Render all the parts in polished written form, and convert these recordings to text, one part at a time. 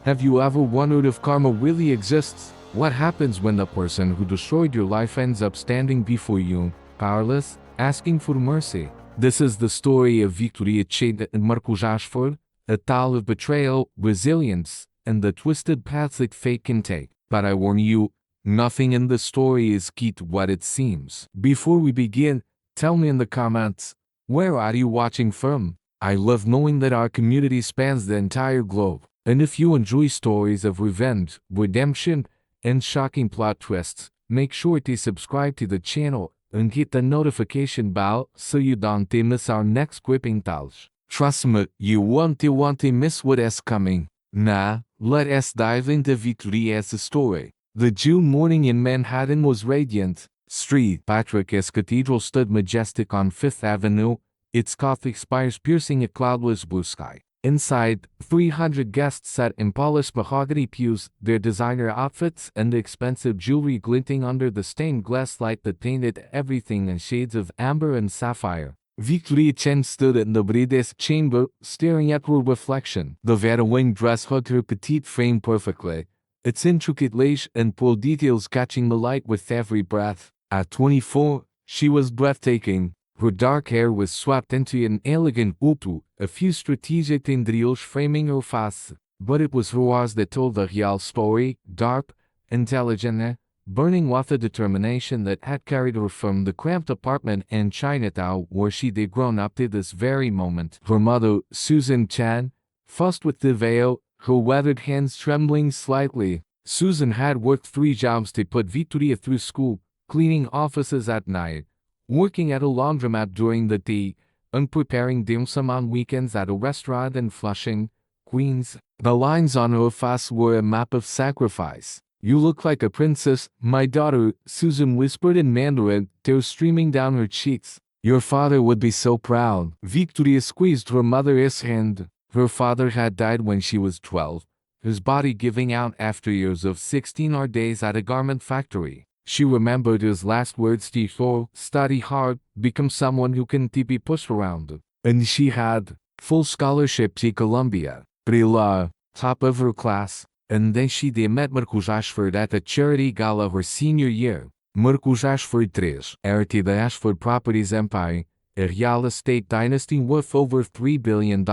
Have you ever wondered if karma really exists? What happens when the person who destroyed your life ends up standing before you, powerless, asking for mercy? This is the story of Victoria Chen and Marcus Ashford, a tale of betrayal, resilience, and the twisted paths that fate can take. But I warn you, nothing in the story is key to what it seems. Before we begin, tell me in the comments, where are you watching from? I love knowing that our community spans the entire globe. And if you enjoy stories of revenge, redemption, and shocking plot twists, make sure to subscribe to the channel and hit the notification bell so you don't miss our next gripping tales. Trust me, you won't miss what is coming. Now, let us dive into Victoria's story. The June morning in Manhattan was radiant. St. Patrick's Cathedral stood majestic on Fifth Avenue, its Gothic spires piercing a cloudless blue sky. Inside, 300 guests sat in polished mahogany pews, their designer outfits and expensive jewelry glinting under the stained glass light that painted everything in shades of amber and sapphire. Victoria Chen stood in the bride's chamber, staring at her reflection. The veil-winged dress hugged her petite frame perfectly, its intricate lace and pearl details catching the light with every breath. At 24, she was breathtaking. Her dark hair was swept into an elegant updo, a few strategic tendrils framing her face, but it was her eyes that told the real story, dark, intelligent, burning with a determination that had carried her from the cramped apartment in Chinatown where she'd grown up to this very moment. Her mother, Susan Chen, fussed with the veil, her weathered hands trembling slightly. Susan had worked 3 jobs to put Victoria through school, cleaning offices at night, working at a laundromat during the day, and preparing dim sum on weekends at a restaurant in Flushing, Queens. The lines on her face were a map of sacrifice. "You look like a princess, my daughter," Susan whispered in Mandarin, tears streaming down her cheeks. "Your father would be so proud." Victoria squeezed her mother's hand. Her father had died when she was 12, his body giving out after years of 16-hour days at a garment factory. She remembered his last words to her: "Study hard, become someone who can be pushed around." And she had full scholarship to Columbia, Prila, top of her class. And then she met Marcus Ashford at a charity gala her senior year. Marcus Ashford III, heir to the Ashford Properties empire, a real estate dynasty worth over $3 billion.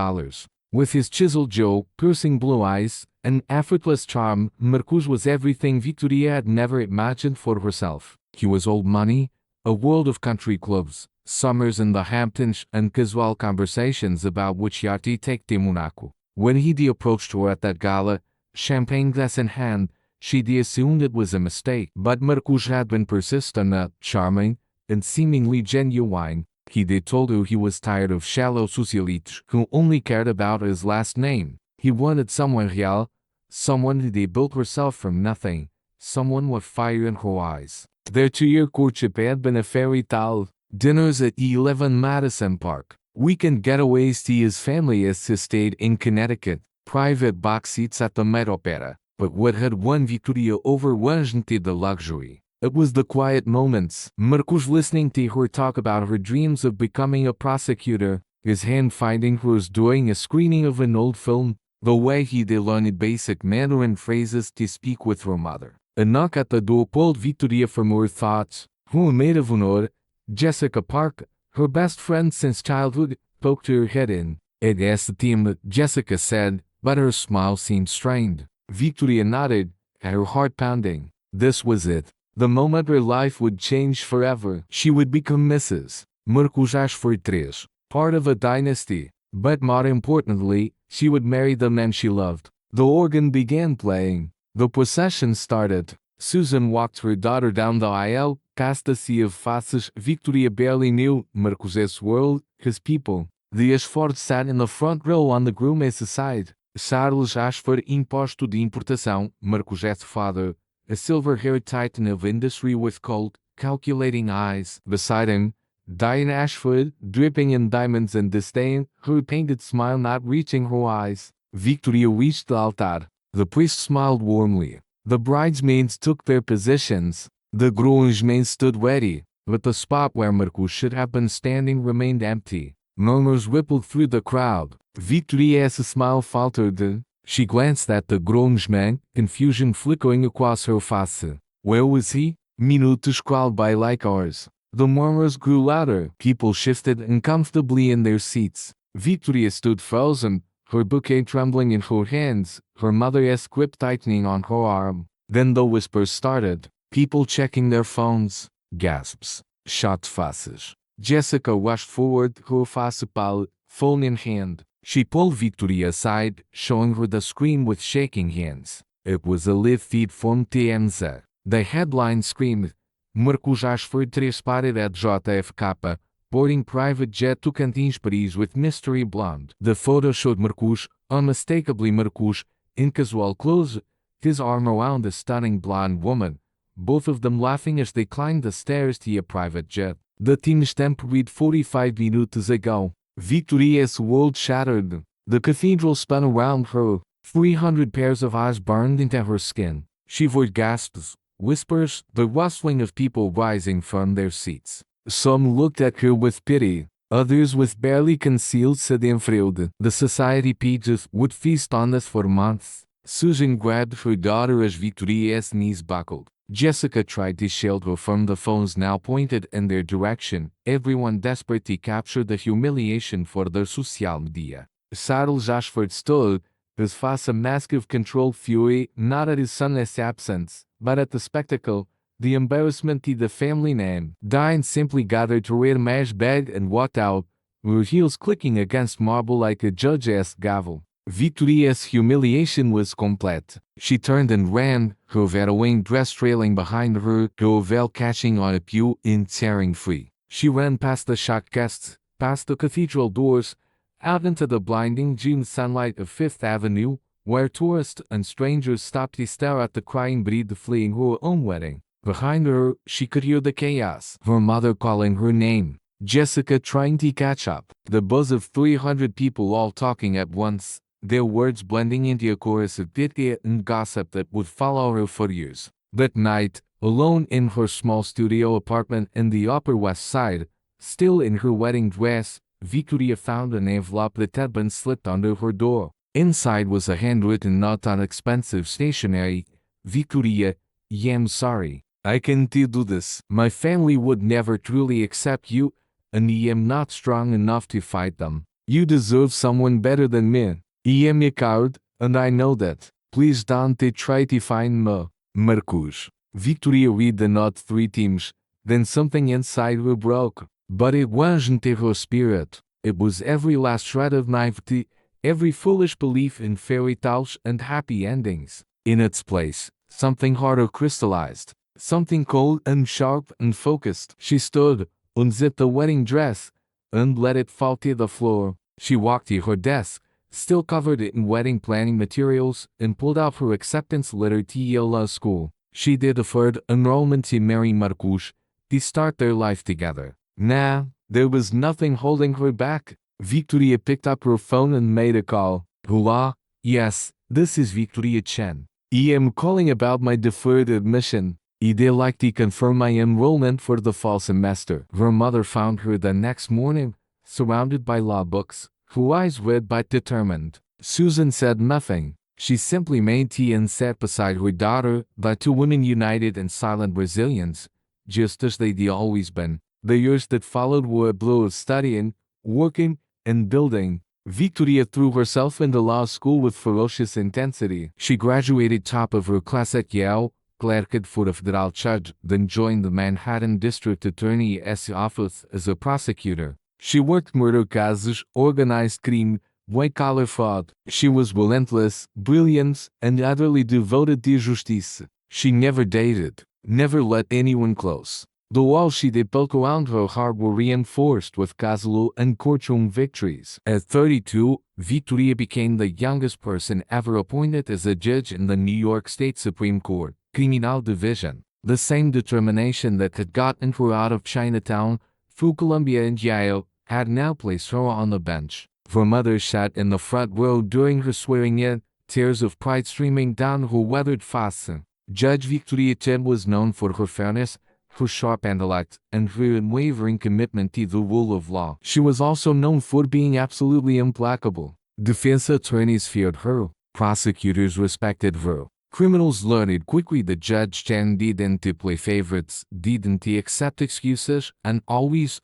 With his chiseled jaw, piercing blue eyes, and effortless charm, Marcus was everything Victoria had never imagined for herself. He was old money, a world of country clubs, summers in the Hamptons, and casual conversations about which yacht to take to Monaco. When he approached her at that gala, champagne glass in hand, she'd assumed it was a mistake. But Marcus had been persistent, charming, and seemingly genuine. He'd told her he was tired of shallow socialites who only cared about his last name. He wanted someone real, someone who'd built herself from nothing, someone with fire in her eyes. Their 2-year courtship had been a fairy tale. Dinners at 11 Madison Park, weekend getaways to his family's estate in Connecticut, private box seats at the Met Opera. But what had won Victoria over wasn't the luxury. It was the quiet moments. Marcus listening to her talk about her dreams of becoming a prosecutor, his hand finding hers during a screening of an old film, the way he'd learned basic Mandarin phrases to speak with her mother. A knock at the door pulled Victoria from her thoughts. Her maid of honor, Jessica Park, her best friend since childhood, poked her head in. "It is the team," Jessica said, but her smile seemed strained. Victoria nodded, her heart pounding. This was it. The moment her life would change forever. She would become Mrs. Marcus Ashford III, part of a dynasty. But more importantly, she would marry the man she loved. The organ began playing. The procession started. Susan walked her daughter down the aisle, past a sea of faces Victoria barely knew, Marcus's world, his people. The Ashford sat in the front row on the groom's side. Charles Ashford, imposto de importação, Marcus's father, a silver-haired titan of industry with cold, calculating eyes. Beside him, Diane Ashford, dripping in diamonds and disdain, her painted smile not reaching her eyes. Victoria reached the altar. The priest smiled warmly. The bridesmaids took their positions. The groomsmen stood ready, but the spot where Marcus should have been standing remained empty. Murmurs rippled through the crowd. Victoria's smile faltered. She glanced at the groomsman, confusion flickering across her face. Where was he? Minutos crawled by like hours. The murmurs grew louder. People shifted uncomfortably in their seats. Victoria stood frozen, her bouquet trembling in her hands, her mother's grip tightening on her arm. Then the whispers started. People checking their phones. Gasps. Shocked faces. Jessica rushed forward, her face pale, phone in hand. She pulled Victoria aside, showing her the screen with shaking hands. It was a live feed from TMZ. The headline screamed, Marcus Ashford transported at JFK, boarding private jet to Cantins Paris with mystery blonde. The photo showed Marcus, unmistakably Marcus, in casual clothes, his arm around a stunning blonde woman, both of them laughing as they climbed the stairs to a private jet. The timestamp read 45 minutes ago. Victoria's world shattered. The cathedral spun around her. 300 pairs of eyes burned into her skin. She heard gasps, whispers, the rustling of people rising from their seats. Some looked at her with pity, others with barely concealed schadenfreude. The society pages would feast on this for months. Susan grabbed her daughter as Victoria's knees buckled. Jessica tried to shield her from the phones now pointed in their direction, everyone desperate to capture the humiliation for their social media. Charles Ashford stood, his face a mask of controlled fury, not at his son's absence, but at the spectacle, the embarrassment to the family name. Diane simply gathered her mesh bag and walked out, her heels clicking against marble like a judge's gavel. Victoria's humiliation was complete. She turned and ran, her veil dress trailing behind her, her veil catching on a pew and tearing free. She ran past the shocked guests, past the cathedral doors, out into the blinding June sunlight of Fifth Avenue, where tourists and strangers stopped to stare at the crying bride fleeing her own wedding. Behind her, she could hear the chaos, her mother calling her name, Jessica trying to catch up, the buzz of 300 people all talking at once, their words blending into a chorus of pity and gossip that would follow her for years. That night, alone in her small studio apartment in the Upper West Side, still in her wedding dress, Victoria found an envelope that had been slipped under her door. Inside was a handwritten note on expensive stationery. Victoria, I'm sorry. I can't do this. My family would never truly accept you, and I am not strong enough to fight them. You deserve someone better than me. I am a coward, and I know that. Please don't try to find me. Marcus. Victoria read the note 3 times, then something inside her broke. But it wasn't her spirit. It was every last shred of naivety, every foolish belief in fairy tales and happy endings. In its place, something harder crystallized. Something cold and sharp and focused. She stood, unzipped the wedding dress, and let it fall to the floor. She walked to her desk, still covered in wedding planning materials, and pulled out her acceptance letter to Yale Law School. She did deferred enrollment to marry Marcus, to start their life together. Nah, there was nothing holding her back. Victoria picked up her phone and made a call. Hello? Yes, this is Victoria Chen. I am calling about my deferred admission. I'd like to confirm my enrollment for the fall semester. Her mother found her the next morning, surrounded by law books, her eyes red but determined. Susan said nothing. She simply made tea and sat beside her daughter, the two women united in silent resilience, just as they'd always been. The years that followed were a blur of studying, working, and building. Victoria threw herself into law school with ferocious intensity. She graduated top of her class at Yale, clerked for a federal judge, then joined the Manhattan District Attorney's office as a prosecutor. She worked murder cases, organized crime, white-collar fraud. She was relentless, brilliant, and utterly devoted to justice. She never dated, never let anyone close. The walls she did built around her heart were reinforced with casual and courtroom victories. At 32, Victoria became the youngest person ever appointed as a judge in the New York State Supreme Court, Criminal Division. The same determination that had gotten her out of Chinatown, through Columbia and Yale, had now placed her on the bench. Her mother sat in the front row during her swearing-in, tears of pride streaming down her weathered face. Judge Victoria Chen was known for her fairness, her sharp intellect, and her unwavering commitment to the rule of law. She was also known for being absolutely implacable. Defense attorneys feared her. Prosecutors respected her. Criminals learned quickly that Judge Chen didn't play favorites, didn't accept excuses, and always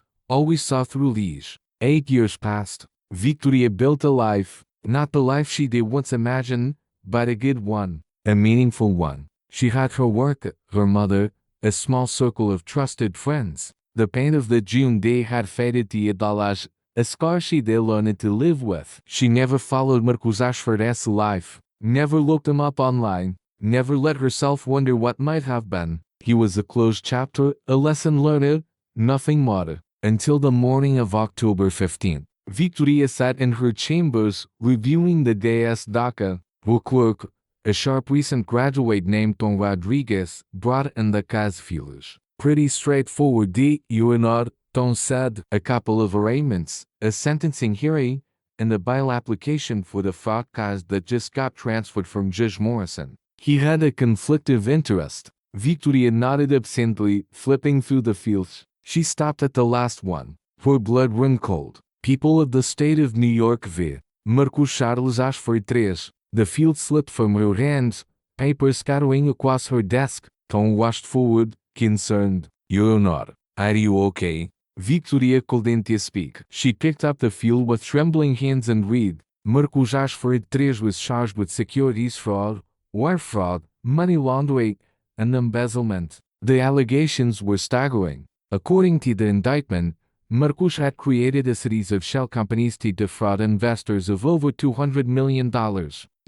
saw through these. 8 years passed. Victoria built a life, not the life she did once imagine, but a good one, a meaningful one. She had her work, her mother, a small circle of trusted friends. The pain of the June day had faded to $, a scar she did learn to live with. She never followed Marcus Ashford's life, never looked him up online, never let herself wonder what might have been. He was a closed chapter, a lesson learned, nothing more. Until the morning of October 15th. Victoria sat in her chambers, reviewing the day's docket. Her clerk, a sharp recent graduate named Tom Rodriguez, brought in the case files. Pretty straightforward, you and not, Tom said. A couple of arraignments, a sentencing hearing, and a bail application for the fraud case that just got transferred from Judge Morrison. He had a conflict of interest. Victoria nodded absently, flipping through the fields. She stopped at the last one. Her blood ran cold. People of the state of New York v. Marcus Charles Ashford 3. The field slipped from her hands, paper scattering across her desk. Tom washed forward, concerned. You're not. Are you okay? Victoria couldn't speak. She picked up the field with trembling hands and read. Marcus Ashford 3 was charged with securities fraud, wire fraud, money laundering, and embezzlement. The allegations were staggering. According to the indictment, Marcus had created a series of shell companies to defraud investors of over $200 million.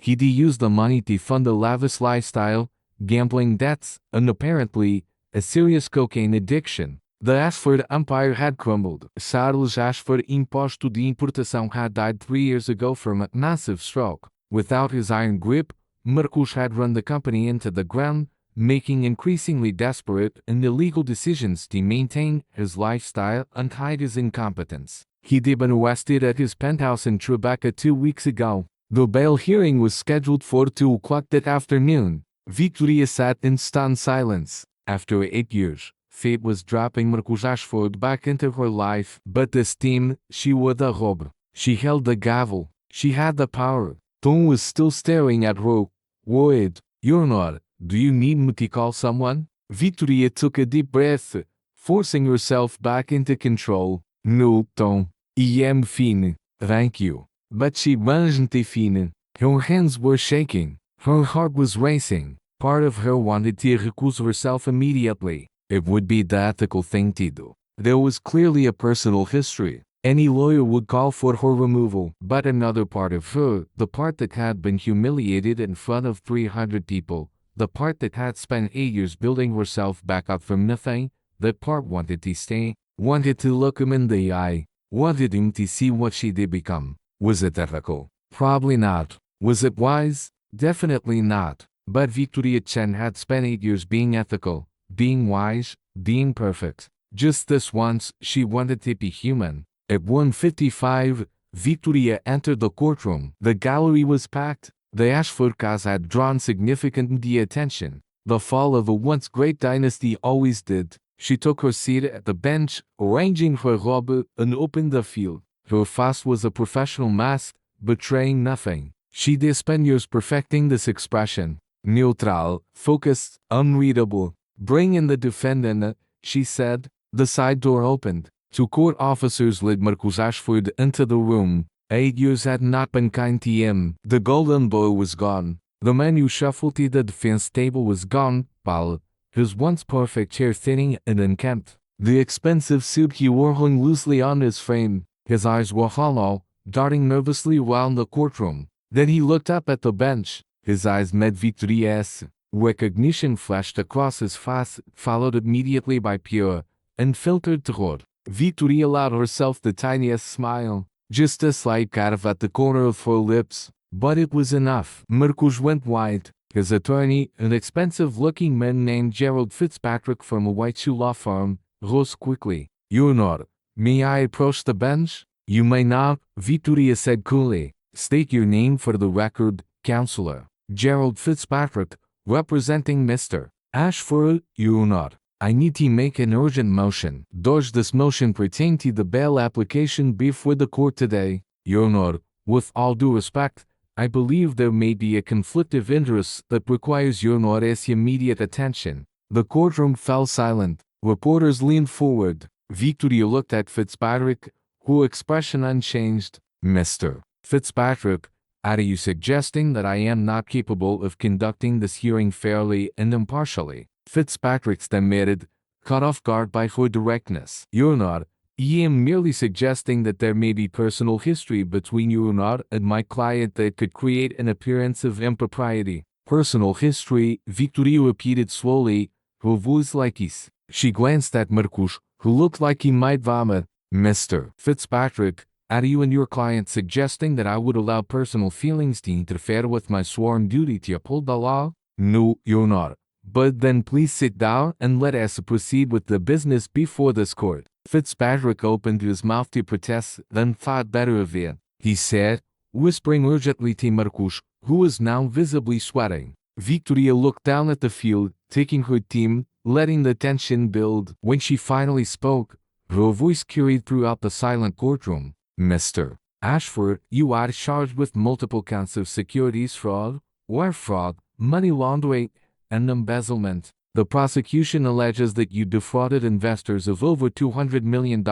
He'd used the money to fund a lavish lifestyle, gambling debts, and apparently, a serious cocaine addiction. The Ashford empire had crumbled. Charles Ashford, imposto de importação, had died 3 years ago from a massive stroke. Without his iron grip, Marcus had run the company into the ground, making increasingly desperate and illegal decisions to maintain his lifestyle and hide his incompetence. He'd been arrested at his penthouse in Tribeca 2 weeks ago. The bail hearing was scheduled for 2 o'clock that afternoon. Victoria sat in stunned silence. After 8 years, fate was dropping Marcus Ashford back into her life, but this time, she wore the robe. She held the gavel. She had the power. Tom was still staring at her, worried. You're not. Do you need me to call someone? Victoria took a deep breath, forcing herself back into control. No, Tom. I am fine. Thank you. But she wasn't fine. Her hands were shaking. Her heart was racing. Part of her wanted to recuse herself immediately. It would be the ethical thing to do. There was clearly a personal history. Any lawyer would call for her removal. But another part of her, the part that had been humiliated in front of 300 people, the part that had spent 8 years building herself back up from nothing, that part wanted to stay, wanted to look him in the eye, wanted him to see what she did become. Was it ethical? Probably not. Was it wise? Definitely not. But Victoria Chen had spent 8 years being ethical, being wise, being perfect. Just this once, she wanted to be human. At 1:55, Victoria entered the courtroom. The gallery was packed. The Ashford case had drawn significant media attention. The fall of a once great dynasty always did. She took her seat at the bench, arranging her robe, and opened the field. Her face was a professional mask, betraying nothing. She'd spent years perfecting this expression. Neutral, focused, unreadable. Bring in the defendant, she said. The side door opened. 2 court officers led Marcus Ashford into the room. 8 years had not been kind to him. The golden boy was gone. The man who shuffled to the defense table was gone, pale, his once perfect hair thinning and unkempt. The expensive suit he wore hung loosely on his frame. His eyes were hollow, darting nervously around the courtroom. Then he looked up at the bench. His eyes met Victoria's. Recognition flashed across his face, followed immediately by pure, unfiltered terror. Victoria allowed herself the tiniest smile, just a slight curve at the corner of her lips, but it was enough. Marcus went white. His attorney, an expensive-looking man named Gerald Fitzpatrick from a white shoe law firm, rose quickly. You're not. May I approach the bench? You may not, Victoria said coolly. State your name for the record, counselor. Gerald Fitzpatrick, representing Mr. Ashford. You're not. I need to make an urgent motion. Does this motion pertain to the bail application before the court today? Your Honor, with all due respect, I believe there may be a conflict of interest that requires your Honor's immediate attention. The courtroom fell silent. Reporters leaned forward. Victoria looked at Fitzpatrick, her expression unchanged. Mr. Fitzpatrick, are you suggesting that I am not capable of conducting this hearing fairly and impartially? Fitzpatrick stammered, caught off guard by her directness. You're not. I am merely suggesting that there may be personal history between you and my client that could create an appearance of impropriety. Personal history, Victoria repeated slowly, her voice like his. She glanced at Marcus, who looked like he might vomit. Mr. Fitzpatrick, are you and your client suggesting that I would allow personal feelings to interfere with my sworn duty to uphold the law? No, you're not. But then please sit down and let us proceed with the business before this court. Fitzpatrick opened his mouth to protest, then thought better of it. He said, whispering urgently to Marcus, who was now visibly sweating. Victoria looked down at the field, taking her team, letting the tension build. When she finally spoke, her voice carried throughout the silent courtroom. Mr. Ashford, you are charged with multiple counts of securities fraud, wire fraud, money laundering, and embezzlement. The prosecution alleges that you defrauded investors of over $200 million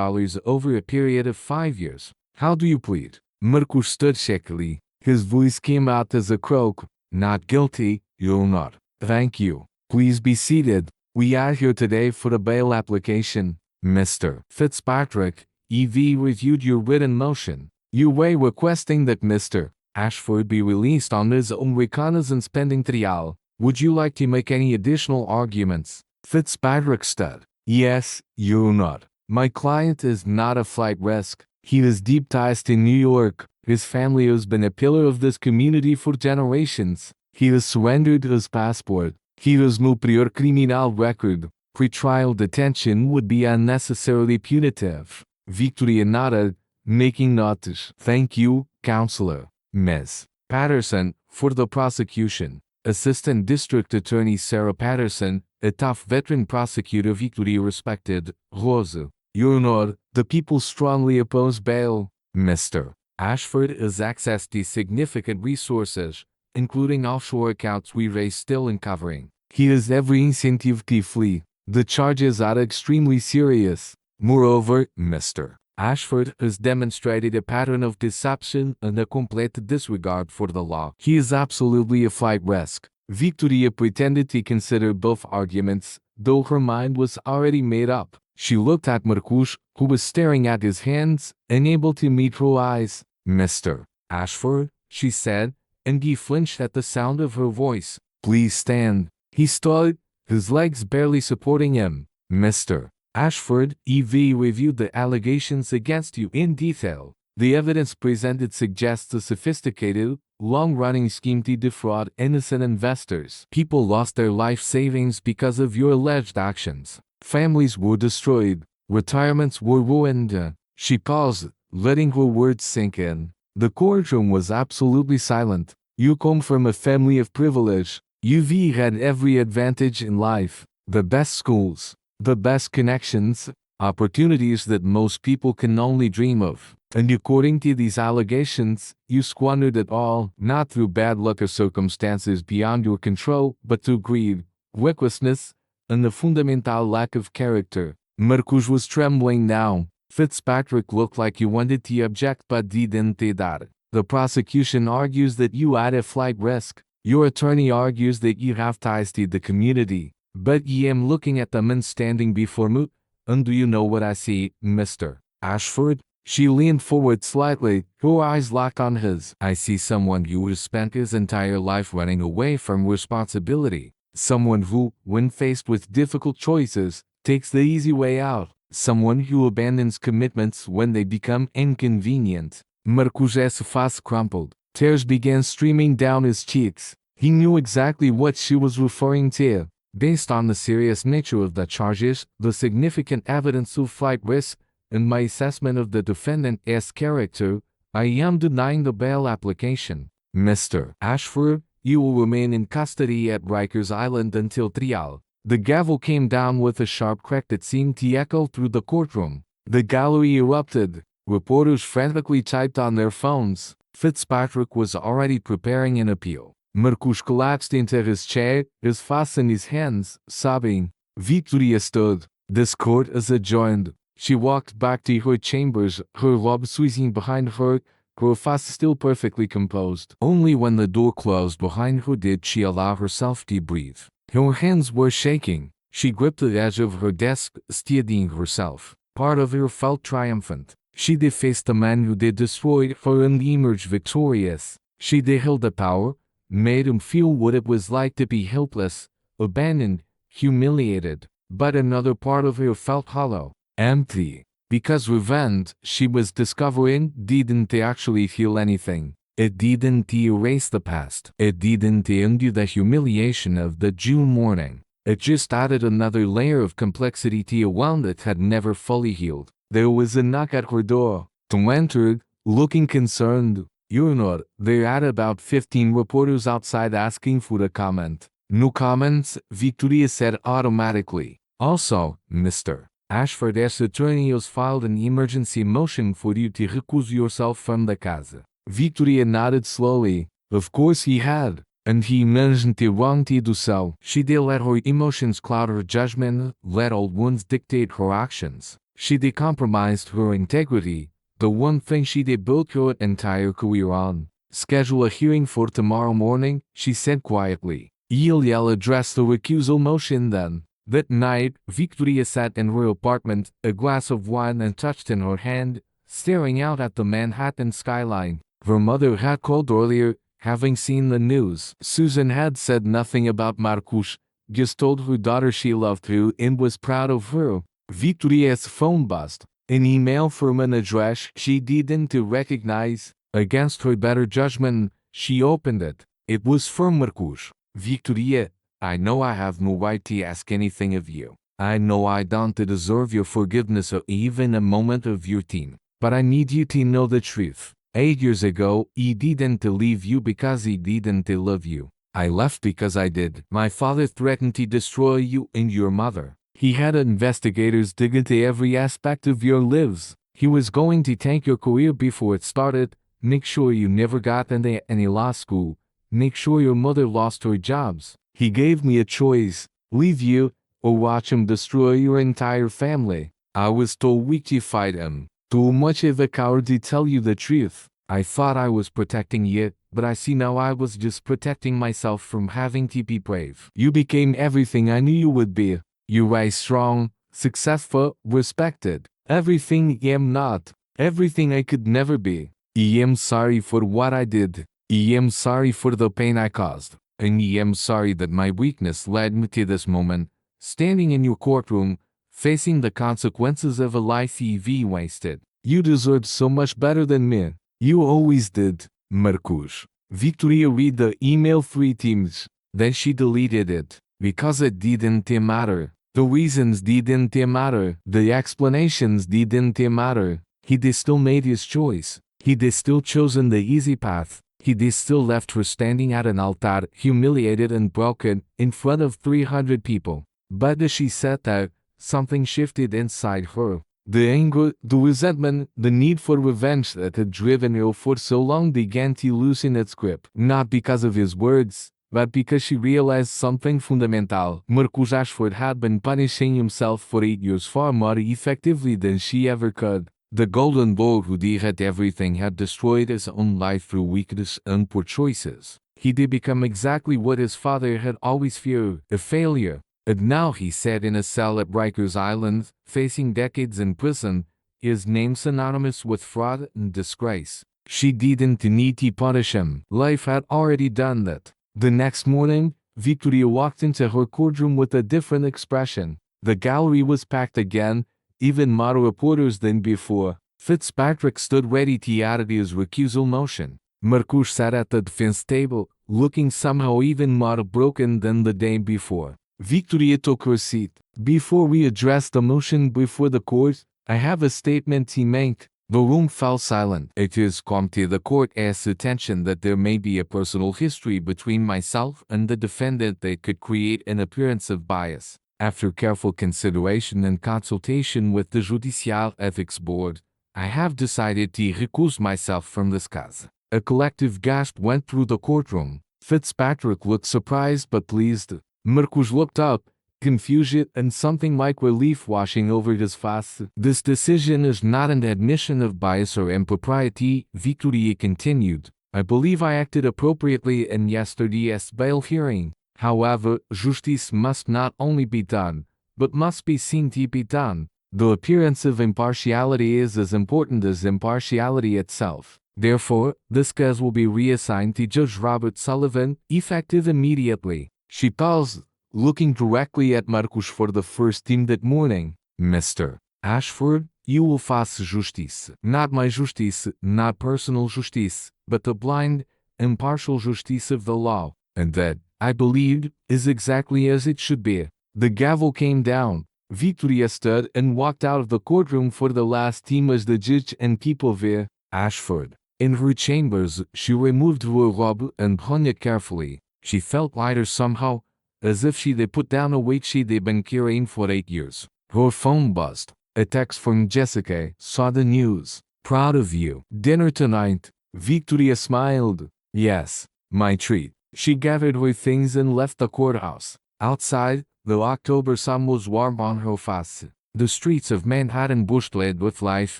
over a period of 5 years. How do you plead? Marcus stood shakily. His voice came out as a croak. Not guilty, you're not. Thank you. Please be seated. We are here today for a bail application. Mr. Fitzpatrick, EV reviewed your written motion. You were requesting that Mr. Ashford be released on his own recognizance pending trial. Would you like to make any additional arguments? Fitzpatrick stood. Yes, you're not. My client is not a flight risk. He has deep ties to New York. His family has been a pillar of this community for generations. He has surrendered his passport. He has no prior criminal record. Pre-trial detention would be unnecessarily punitive. Victoria nodded, making notes. Thank you, Counselor. Ms. Patterson, for the prosecution. Assistant District Attorney Sarah Patterson, a tough veteran prosecutor Victoria respected. Rose. Your Honor, the people strongly oppose bail. Mr. Ashford has access to significant resources, including offshore accounts we are still uncovering. He has every incentive to flee. The charges are extremely serious. Moreover, Mr. Ashford has demonstrated a pattern of deception and a complete disregard for the law. He is absolutely a flight risk. Victoria pretended to consider both arguments, though her mind was already made up. She looked at Marcus, who was staring at his hands, unable to meet her eyes. Mr. Ashford, she said, and he flinched at the sound of her voice. Please stand. He stood, his legs barely supporting him. Mr. Ashford, EV reviewed the allegations against you in detail. The evidence presented suggests a sophisticated, long-running scheme to defraud innocent investors. People lost their life savings because of your alleged actions. Families were destroyed. Retirements were ruined. She paused, letting her words sink in. The courtroom was absolutely silent. You come from a family of privilege. UV had every advantage in life. The best schools, the best connections, opportunities that most people can only dream of. And according to these allegations, you squandered it all, not through bad luck or circumstances beyond your control, but through greed, recklessness, and a fundamental lack of character. Marcus was trembling now. Fitzpatrick looked like he wanted to object but didn't dare. The prosecution argues that you are a flight risk. Your attorney argues that you have ties to the community. But I am looking at the man standing before me, and do you know what I see, Mr. Ashford? She leaned forward slightly, her eyes locked on his. I see someone who has spent his entire life running away from responsibility. Someone who, when faced with difficult choices, takes the easy way out. Someone who abandons commitments when they become inconvenient. Marcus's face crumpled. Tears began streaming down his cheeks. He knew exactly what she was referring to. Based on the serious nature of the charges, the significant evidence of flight risk, and my assessment of the defendant's character, I am denying the bail application. Mr. Ashford, you will remain in custody at Rikers Island until trial. The gavel came down with a sharp crack that seemed to echo through the courtroom. The gallery erupted. Reporters frantically typed on their phones. Fitzpatrick was already preparing an appeal. Marcus collapsed into his chair, his face in his hands, sobbing. Victoria stood. This court is adjourned. She walked back to her chambers, her robe swinging behind her, her face still perfectly composed. Only when the door closed behind her did she allow herself to breathe. Her hands were shaking. She gripped the edge of her desk, steadying herself. Part of her felt triumphant. She defaced the man who did destroy her and emerged victorious. She held the power, made him feel what it was like to be helpless, abandoned, humiliated. But another part of her felt hollow, empty. Because revenge, she was discovering, didn't actually feel anything. It didn't erase the past. It didn't undo the humiliation of the June morning. It just added another layer of complexity to a wound that had never fully healed. There was a knock at her door. Tom entered, looking concerned. "You're not." There had about 15 reporters outside asking for a comment. "No comments," Victoria said automatically. "Also, Mr. Ashford's attorney has filed an emergency motion for you to recuse yourself from the case." Victoria nodded slowly. Of course he had. And he managed to wrong to do so. She did let her emotions cloud her judgment, let old wounds dictate her actions. She decompromised her integrity, the one thing she did build her entire career on. "Schedule a hearing for tomorrow morning," she said quietly. Yale addressed the recusal motion then. That night, Victoria sat in her apartment, a glass of wine untouched in her hand, staring out at the Manhattan skyline. Her mother had called earlier, having seen the news. Susan had said nothing about Marcus, just told her daughter she loved her and was proud of her. Victoria's phone buzzed. An email from an address she didn't recognize. Against her better judgment, she opened it. It was from Marcus. "Victoria, I know I have no right to ask anything of you. I know I don't deserve your forgiveness or even a moment of your time. But I need you to know the truth. 8 years ago, he didn't leave you because he didn't love you. I left because I did. My father threatened to destroy you and your mother. He had investigators dig into every aspect of your lives. He was going to tank your career before it started, make sure you never got into any law school, make sure your mother lost her jobs. He gave me a choice, leave you, or watch him destroy your entire family. I was too weak to fight him. Too much of a coward to tell you the truth. I thought I was protecting you, but I see now I was just protecting myself from having to be brave. You became everything I knew you would be. You were strong, successful, respected. Everything I am not. Everything I could never be. I am sorry for what I did. I am sorry for the pain I caused. And I am sorry that my weakness led me to this moment, standing in your courtroom, facing the consequences of a life you've wasted. You deserved so much better than me. You always did, Marcus." Victoria read the email 3 times. Then she deleted it. Because it didn't matter. The reasons didn't matter. The explanations didn't matter. He'd still made his choice. He'd still chosen the easy path. He'd still left her standing at an altar, humiliated and broken, in front of 300 people. But as she sat there, something shifted inside her. The anger, the resentment, the need for revenge that had driven her for so long began to loosen its grip. Not because of his words, but because she realized something fundamental. Marcus Ashford had been punishing himself for 8 years far more effectively than she ever could. The golden boy who had everything had destroyed his own life through weakness and poor choices. He did become exactly what his father had always feared, a failure. And now he sat in a cell at Rikers Island, facing decades in prison, his name synonymous with fraud and disgrace. She didn't need to punish him. Life had already done that. The next morning, Victoria walked into her courtroom with a different expression. The gallery was packed again, even more reporters than before. Fitzpatrick stood ready to add his recusal motion. Marcus sat at the defense table, looking somehow even more broken than the day before. Victoria took her seat. "Before we address the motion before the court, I have a statement to make." The room fell silent. "It is come to the court as attention that there may be a personal history between myself and the defendant that could create an appearance of bias. After careful consideration and consultation with the Judicial Ethics Board, I have decided to recuse myself from this case." A collective gasp went through the courtroom. Fitzpatrick looked surprised but pleased. Marcus looked up, confusion and something like relief washing over his face. This decision is not an admission of bias or impropriety, Victoria continued. I believe I acted appropriately in yesterday's bail hearing. However, justice must not only be done, but must be seen to be done. The appearance of impartiality is as important as impartiality itself. Therefore, this case will be reassigned to Judge Robert Sullivan, effective immediately. She paused, looking directly at Marcus for the first time that morning. Mr. Ashford, you will face justice. Not my justice, not personal justice, but the blind, impartial justice of the law. And that, I believe, is exactly as it should be. The gavel came down. Victoria stood and walked out of the courtroom for the last time as the judge and people were. Ashford. In her chambers, she removed her robe and hung it carefully. She felt lighter somehow, as if she'd put down a weight she'd been carrying for 8 years. Her phone buzzed. A text from Jessica. Saw the news. Proud of you. Dinner tonight. Victoria smiled. Yes, my treat. She gathered her things and left the courthouse. Outside, the October sun was warm on her face. The streets of Manhattan bustled with life,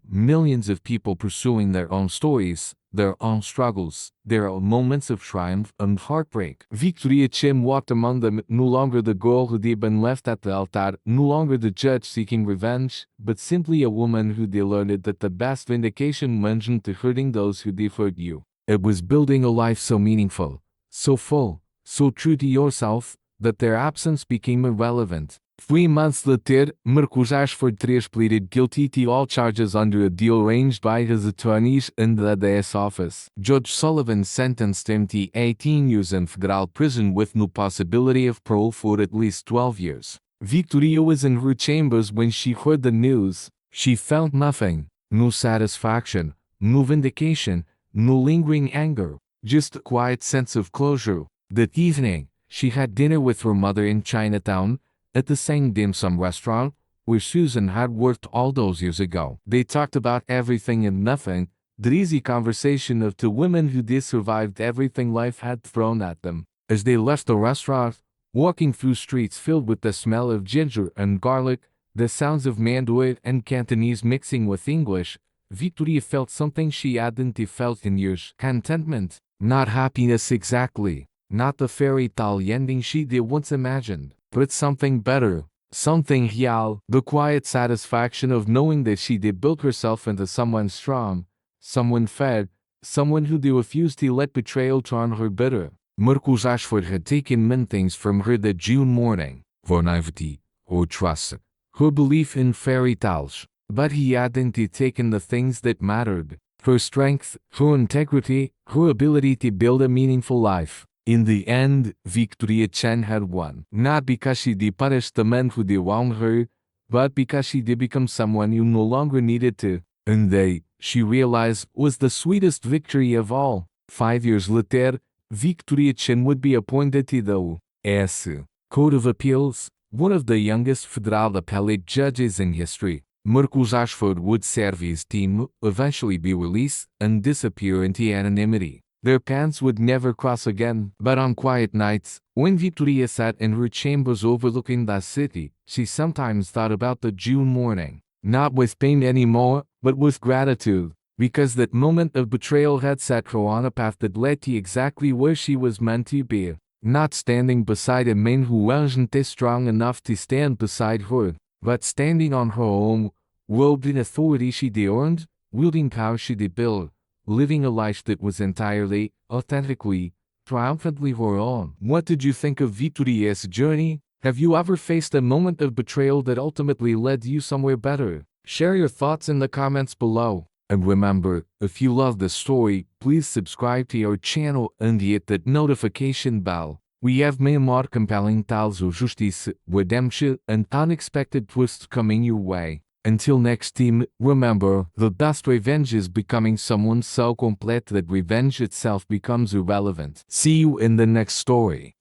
millions of people pursuing their own stories, their own struggles, their own moments of triumph and heartbreak. Victoria Chen walked among them, no longer the girl who'd been left at the altar, no longer the judge seeking revenge, but simply a woman who'd learned that the best vindication wasn't to hurting those who'd hurt you. It was building a life so meaningful, so full, so true to yourself, that their absence became irrelevant. 3 months later, Marcus Ashford III pleaded guilty to all charges under a deal arranged by his attorneys in the DS office. Judge Sullivan sentenced him to 18 years in federal prison with no possibility of parole for at least 12 years. Victoria was in her chambers when she heard the news. She felt nothing, no satisfaction, no vindication, no lingering anger, just a quiet sense of closure. That evening, she had dinner with her mother in Chinatown, at the same dim sum restaurant where Susan had worked all those years ago. They talked about everything and nothing, the easy conversation of two women who survived everything life had thrown at them. As they left the restaurant, walking through streets filled with the smell of ginger and garlic, the sounds of Mandarin and Cantonese mixing with English, Victoria felt something she hadn't felt in years. Contentment. Not happiness exactly. Not the fairy tale ending she'd once imagined. But something better, something real, the quiet satisfaction of knowing that she'd built herself into someone strong, someone fair, someone who'd refused to let betrayal turn her bitter. Marcus Ashford had taken many things from her that June morning, her naivety, her trust, her belief in fairy tales, but he hadn't taken the things that mattered, her strength, her integrity, her ability to build a meaningful life. In the end, Victoria Chen had won, not because she'd punished the men who'd wronged her, but because she'd become someone who no longer needed to. And they, she realized, was the sweetest victory of all. 5 years later, Victoria Chen would be appointed to the U.S. Court of Appeals, one of the youngest federal appellate judges in history. Marcus Ashford would serve his team, eventually be released, and disappear into anonymity. Their paths would never cross again, but on quiet nights, when Victoria sat in her chambers overlooking the city, she sometimes thought about the June morning. Not with pain anymore, but with gratitude, because that moment of betrayal had set her on a path that led to exactly where she was meant to be. Not standing beside a man who wasn't strong enough to stand beside her, but standing on her own, robed in authority she'd earned, wielding power she'd built, living a life that was entirely, authentically, triumphantly her own. What did you think of Victoria's journey? Have you ever faced a moment of betrayal that ultimately led you somewhere better? Share your thoughts in the comments below. And remember, if you love this story, please subscribe to our channel and hit that notification bell. We have many more compelling tales of justice, redemption, and unexpected twists coming your way. Until next time, remember, the best revenge is becoming someone so complete that revenge itself becomes irrelevant. See you in the next story.